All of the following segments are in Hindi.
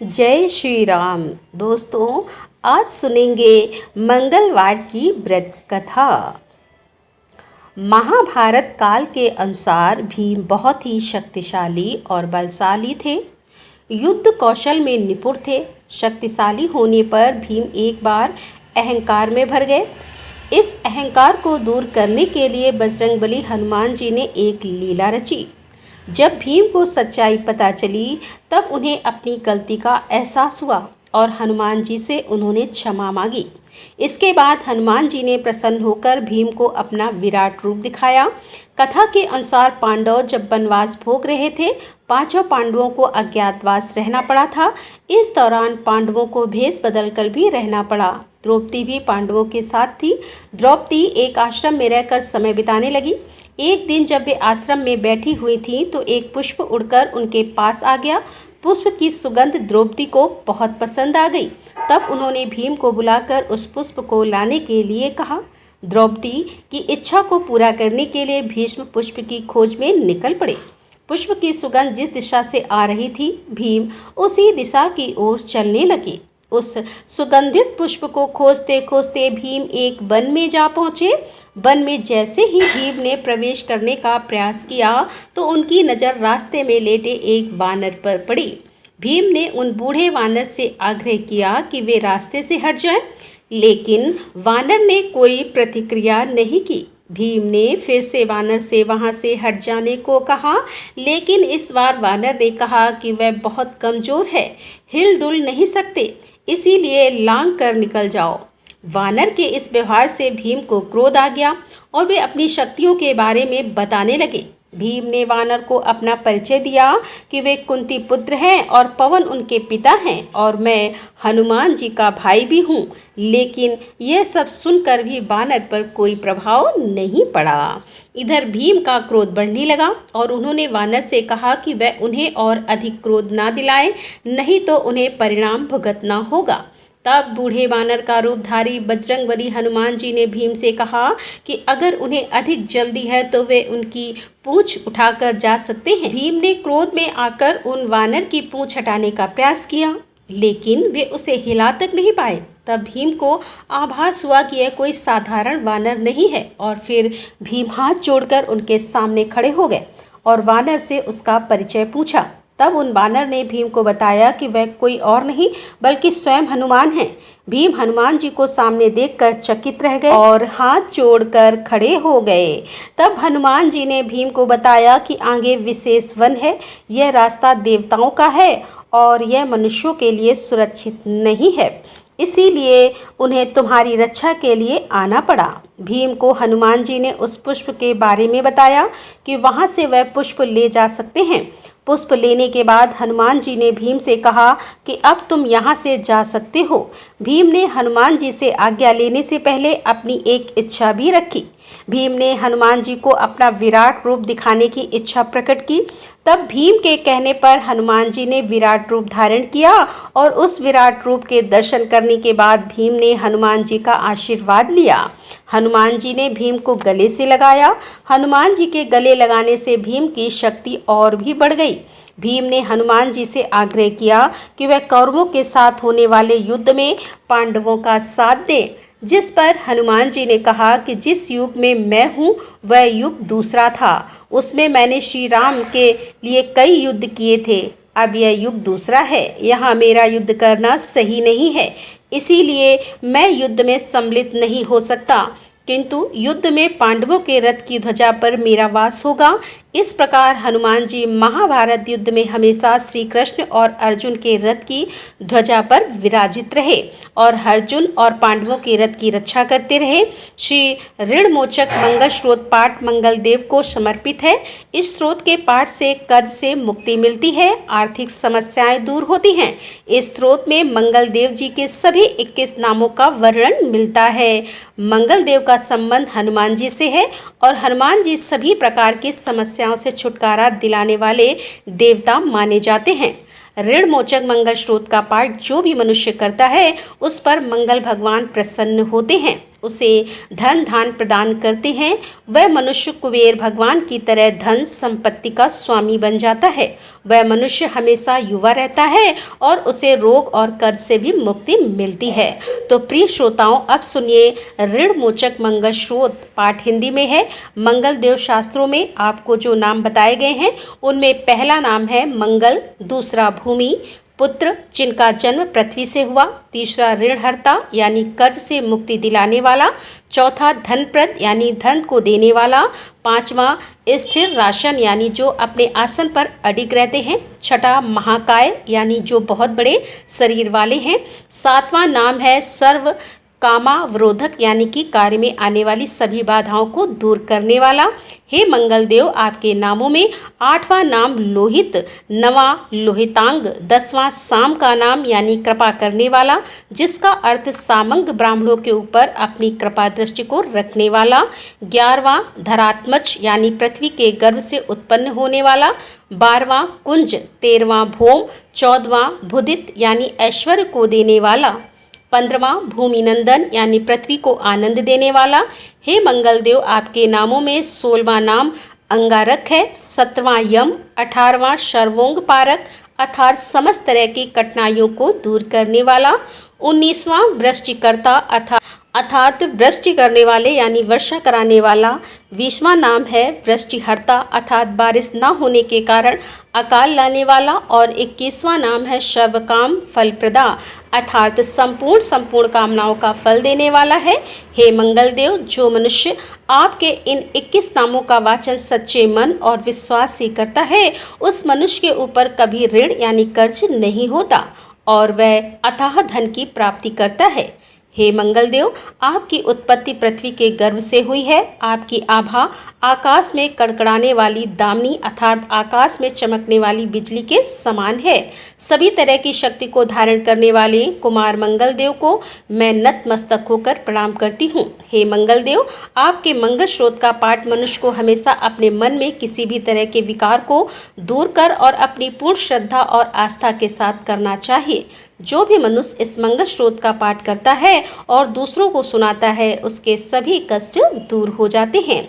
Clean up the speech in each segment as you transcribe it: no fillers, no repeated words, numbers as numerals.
जय श्री राम। दोस्तों, आज सुनेंगे मंगलवार की व्रत कथा। महाभारत काल के अनुसार भीम बहुत ही शक्तिशाली और बलशाली थे। युद्ध कौशल में निपुण थे। शक्तिशाली होने पर भीम एक बार अहंकार में भर गए। इस अहंकार को दूर करने के लिए बजरंगबली हनुमान जी ने एक लीला रची। जब भीम को सच्चाई पता चली तब उन्हें अपनी गलती का एहसास हुआ और हनुमान जी से उन्होंने क्षमा मांगी। इसके बाद हनुमान जी ने प्रसन्न होकर भीम को अपना विराट रूप दिखाया। कथा के अनुसार पांडव जब वनवास भोग रहे थे, पांचों पांडवों को अज्ञातवास रहना पड़ा था। इस दौरान पांडवों को भेष बदलकर भी रहना पड़ा। द्रौपदी भी पांडवों के साथ थी। द्रौपदी एक आश्रम में रहकर समय बिताने लगी। एक दिन जब वे आश्रम में बैठी हुई थीं तो एक पुष्प उड़कर उनके पास आ गया। पुष्प की सुगंध द्रौपदी को बहुत पसंद आ गई। तब उन्होंने भीम को बुलाकर उस पुष्प को लाने के लिए कहा। द्रौपदी की इच्छा को पूरा करने के लिए भीष्म पुष्प की खोज में निकल पड़े। पुष्प की सुगंध जिस दिशा से आ रही थी, भीम उसी दिशा की ओर चलने लगे। उस सुगंधित पुष्प को खोजते खोजते भीम एक वन में जा पहुँचे। वन में जैसे ही भीम ने प्रवेश करने का प्रयास किया तो उनकी नज़र रास्ते में लेटे एक वानर पर पड़ी। भीम ने उन बूढ़े वानर से आग्रह किया कि वे रास्ते से हट जाएं, लेकिन वानर ने कोई प्रतिक्रिया नहीं की। भीम ने फिर से वानर से वहां से हट जाने को कहा, लेकिन इस बार वानर ने कहा कि वह बहुत कमज़ोर है, हिल डुल नहीं सकते, इसीलिए लांग कर निकल जाओ। वानर के इस व्यवहार से भीम को क्रोध आ गया और वे अपनी शक्तियों के बारे में बताने लगे। भीम ने वानर को अपना परिचय दिया कि वे कुंती पुत्र हैं और पवन उनके पिता हैं और मैं हनुमान जी का भाई भी हूँ। लेकिन यह सब सुनकर भी वानर पर कोई प्रभाव नहीं पड़ा। इधर भीम का क्रोध बढ़ने लगा और उन्होंने वानर से कहा कि वह उन्हें और अधिक क्रोध ना दिलाए, नहीं तो उन्हें परिणाम भुगतना होगा। तब बूढ़े वानर का रूपधारी बजरंगबली हनुमान जी ने भीम से कहा कि अगर उन्हें अधिक जल्दी है तो वे उनकी पूंछ उठाकर जा सकते हैं। भीम ने क्रोध में आकर उन वानर की पूंछ हटाने का प्रयास किया, लेकिन वे उसे हिला तक नहीं पाए। तब भीम को आभास हुआ कि यह कोई साधारण वानर नहीं है और फिर भीम हाथ जोड़कर उनके सामने खड़े हो गए और वानर से उसका परिचय पूछा। तब उन वानर ने भीम को बताया कि वह कोई और नहीं बल्कि स्वयं हनुमान हैं। भीम हनुमान जी को सामने देखकर चकित रह गए और हाथ जोड़कर खड़े हो गए। तब हनुमान जी ने भीम को बताया कि आगे विशेष वन है, यह रास्ता देवताओं का है और यह मनुष्यों के लिए सुरक्षित नहीं है, इसीलिए उन्हें तुम्हारी रक्षा के लिए आना पड़ा। भीम को हनुमान जी ने उस पुष्प के बारे में बताया कि वहाँ से वह पुष्प ले जा सकते हैं। पुष्प लेने के बाद हनुमान जी ने भीम से कहा कि अब तुम यहाँ से जा सकते हो। भीम ने हनुमान जी से आज्ञा लेने से पहले अपनी एक इच्छा भी रखी। भीम ने हनुमान जी को अपना विराट रूप दिखाने की इच्छा प्रकट की। तब भीम के कहने पर हनुमान जी ने विराट रूप धारण किया और उस विराट रूप के दर्शन करने के बाद भीम ने हनुमान जी का आशीर्वाद लिया। हनुमान जी ने भीम को गले से लगाया। हनुमान जी के गले लगाने से भीम की शक्ति और भी बढ़ गई। भीम ने हनुमान जी से आग्रह किया कि वह कौरवों के साथ होने वाले युद्ध में पांडवों का साथ दें, जिस पर हनुमान जी ने कहा कि जिस युग में मैं हूँ वह युग दूसरा था, उसमें मैंने श्री राम के लिए कई युद्ध किए थे। अब यह युग दूसरा है, यहाँ मेरा युद्ध करना सही नहीं है, इसीलिए मैं युद्ध में सम्मिलित नहीं हो सकता, किंतु युद्ध में पांडवों के रथ की ध्वजा पर मेरा वास होगा। इस प्रकार हनुमान जी महाभारत युद्ध में हमेशा श्री कृष्ण और अर्जुन के रथ की ध्वजा पर विराजित रहे और अर्जुन और पांडवों के रथ की रक्षा करते रहे। श्री ऋणमोचक मंगल स्रोत पाठ मंगल देव को समर्पित है। इस स्रोत के पाठ से कर्ज से मुक्ति मिलती है, आर्थिक समस्याएं दूर होती हैं। इस स्रोत में मंगल देव जी के सभी 21 नामों का वर्णन मिलता है। मंगल देव का संबंध हनुमान जी से है और हनुमान जी सभी प्रकार की समस्याओं से छुटकारा दिलाने वाले देवता माने जाते हैं। ऋणमोचक मंगल स्रोत का पाठ जो भी मनुष्य करता है उस पर मंगल भगवान प्रसन्न होते हैं, उसे धन धान प्रदान करते हैं, वह मनुष्य कुबेर भगवान की तरह धन संपत्ति का स्वामी बन जाता है। वह मनुष्य हमेशा युवा रहता है और उसे रोग और कर्ज से भी मुक्ति मिलती है। तो प्रिय श्रोताओं, अब सुनिए ऋण मोचक मंगल स्रोत। पाठ हिंदी में है। मंगल देव शास्त्रों में आपको जो नाम बताए गए हैं उनमें पहला नाम है मंगल, दूसरा भूमि पुत्र जिनका जन्म पृथ्वी से हुआ, तीसरा ऋणहर्ता यानी कर्ज से मुक्ति दिलाने वाला, चौथा धनप्रद यानी धन को देने वाला, पांचवा स्थिर राशन यानी जो अपने आसन पर अडिग रहते हैं, छठा महाकाय यानी जो बहुत बड़े शरीर वाले हैं, सातवां नाम है सर्व कामावरोधक यानी कि कार्य में आने वाली सभी बाधाओं को दूर करने वाला। हे मंगल देव, आपके नामों में आठवां नाम लोहित, नवां लोहितांग, 10वां साम का नाम यानी कृपा करने वाला, जिसका अर्थ सामंग ब्राह्मणों के ऊपर अपनी कृपा दृष्टि को रखने वाला, 11वां धरात्मज यानी पृथ्वी के गर्भ से उत्पन्न होने वाला, 12वां कुंज, 13वां भौम, 14वां भुदित यानी ऐश्वर्य को देने वाला, 15वां भूमि नंदन यानी पृथ्वी को आनंद देने वाला। हे मंगल देव, आपके नामों में 16वां नाम अंगारक है, 17वां यम, 18वां सर्वोंग पारक अर्थात समस्त तरह की कठिनाइयों को दूर करने वाला, 19वां वृष्टिकर्ता अर्थात वृष्टि करने वाले यानी वर्षा कराने वाला, 20वां नाम है वृष्टिहर्ता अर्थात बारिश न होने के कारण अकाल लाने वाला, और 21वां नाम है सर्वकाम फलप्रदा अर्थात संपूर्ण कामनाओं का फल देने वाला है। हे मंगल देव, जो मनुष्य आपके इन 21 नामों का वाचन सच्चे मन और विश्वास से करता है, उस मनुष्य के ऊपर कभी ऋण यानी कर्ज नहीं होता और वह अथाह धन की प्राप्ति करता है। हे मंगल देव, आपकी उत्पत्ति पृथ्वी के गर्भ से हुई है। आपकी आभा आकाश में कड़कड़ाने वाली दामिनी अर्थात आकाश में चमकने वाली बिजली के समान है। सभी तरह की शक्ति को धारण करने वाले कुमार मंगल देव को मैं नतमस्तक होकर प्रणाम करती हूँ। हे मंगल देव, आपके मंगल स्रोत का पाठ मनुष्य को हमेशा अपने मन में किसी भी तरह के विकार को दूर कर और अपनी पूर्ण श्रद्धा और आस्था के साथ करना चाहिए। जो भी मनुष्य इस मंगल स्रोत का पाठ करता है और दूसरों को सुनाता है, उसके सभी कष्ट दूर हो जाते हैं।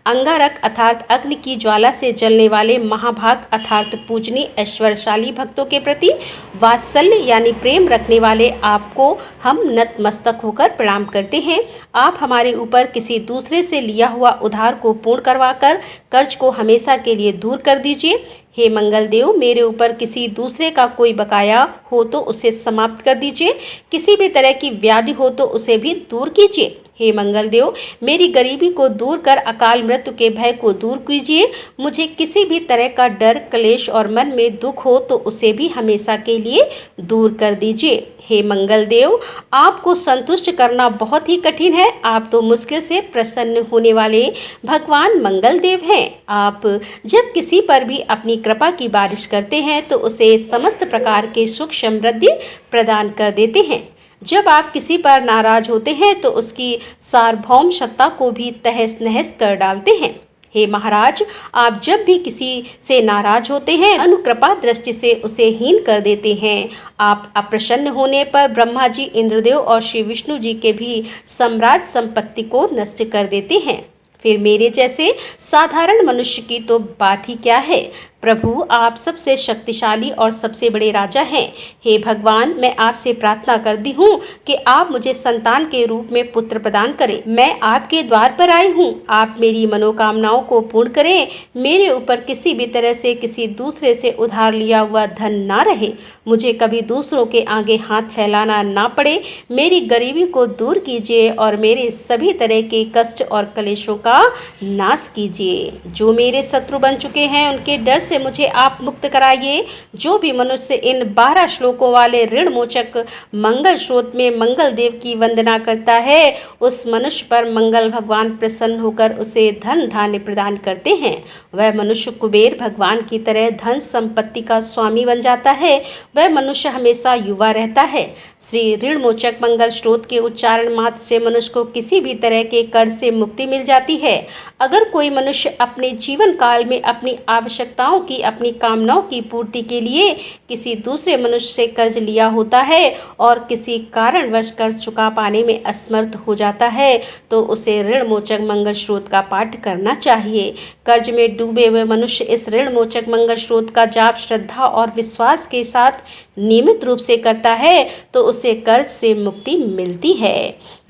अंगारक अर्थात अग्नि की ज्वाला से जलने वाले महाभाग अर्थात पूजनीय ऐश्वर्यशाली भक्तों के प्रति वात्सल्य यानी प्रेम रखने वाले आपको हम नतमस्तक होकर प्रणाम करते हैं। आप हमारे ऊपर किसी दूसरे से लिया हुआ उधार को पूर्ण करवाकर कर्ज को हमेशा के लिए दूर कर दीजिए। हे मंगल देव, मेरे ऊपर किसी दूसरे का कोई बकाया हो तो उसे समाप्त कर दीजिए। किसी भी तरह की व्याधि हो तो उसे भी दूर कीजिए। हे मंगल देव, मेरी गरीबी को दूर कर अकाल मृत्यु के भय को दूर कीजिए। मुझे किसी भी तरह का डर, क्लेश और मन में दुख हो तो उसे भी हमेशा के लिए दूर कर दीजिए। हे मंगल देव, आपको संतुष्ट करना बहुत ही कठिन है। आप तो मुश्किल से प्रसन्न होने वाले भगवान मंगल देव हैं। आप जब किसी पर भी अपनी कृपा की बारिश करते हैं तो उसे समस्त प्रकार के सुख समृद्धि प्रदान कर देते हैं। जब आप किसी पर नाराज होते हैं तो उसकी सार्वभौम सत्ता को भी तहस नहस कर डालते हैं। हे महाराज, आप जब भी किसी से नाराज होते हैं, अनुकृपा दृष्टि से उसे हीन कर देते हैं। आप अप्रसन्न होने पर ब्रह्मा जी, इंद्रदेव और श्री विष्णु जी के भी साम्राज्य संपत्ति को नष्ट कर देते हैं। फिर मेरे जैसे साधारण मनुष्य की तो बात ही क्या है। प्रभु, आप सबसे शक्तिशाली और सबसे बड़े राजा हैं। हे भगवान, मैं आपसे प्रार्थना करती हूँ कि आप मुझे संतान के रूप में पुत्र प्रदान करें। मैं आपके द्वार पर आई हूँ, आप मेरी मनोकामनाओं को पूर्ण करें। मेरे ऊपर किसी भी तरह से किसी दूसरे से उधार लिया हुआ धन ना रहे। मुझे कभी दूसरों के आगे हाथ फैलाना ना पड़े। मेरी गरीबी को दूर कीजिए और मेरे सभी तरह के कष्ट और कलेशों का नाश कीजिए। जो मेरे शत्रु बन चुके हैं, उनके डर से मुझे आप मुक्त कराइए। जो भी मनुष्य इन 12 श्लोकों वाले ऋण मोचक मंगल स्रोत में मंगल देव की वंदना करता है, उस मनुष्य पर मंगल भगवान प्रसन्न होकर उसे धन धान्य प्रदान करते हैं। वह मनुष्य कुबेर भगवान की तरह धन संपत्ति का स्वामी बन जाता है। वह मनुष्य हमेशा युवा रहता है। श्री ऋण मोचक मंगल स्रोत के उच्चारण मात्र से मनुष्य को किसी भी तरह के कर्ज से मुक्ति मिल जाती है। अगर कोई मनुष्य अपने जीवन काल में अपनी आवश्यकताओं की अपनी कामनाओं की पूर्ति के लिए किसी दूसरे मनुष्य से कर्ज लिया होता है और किसी कारणवश कर्ज चुका पाने में असमर्थ हो जाता है तो उसे ऋण मोचक मंगल स्रोत का पाठ करना चाहिए। कर्ज में डूबे हुए मनुष्य इस ऋण मोचक मंगल स्रोत का जाप श्रद्धा और विश्वास के साथ नियमित रूप से करता है तो उसे कर्ज से मुक्ति मिलती है।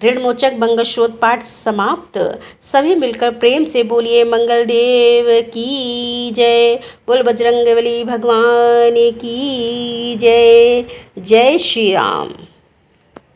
ऋण मोचक मंगल स्रोत पाठ समाप्त। सभी मिलकर प्रेम से बोलिए मंगल देव की जय। बोल बजरंगबली भगवान की जय। जय श्री राम।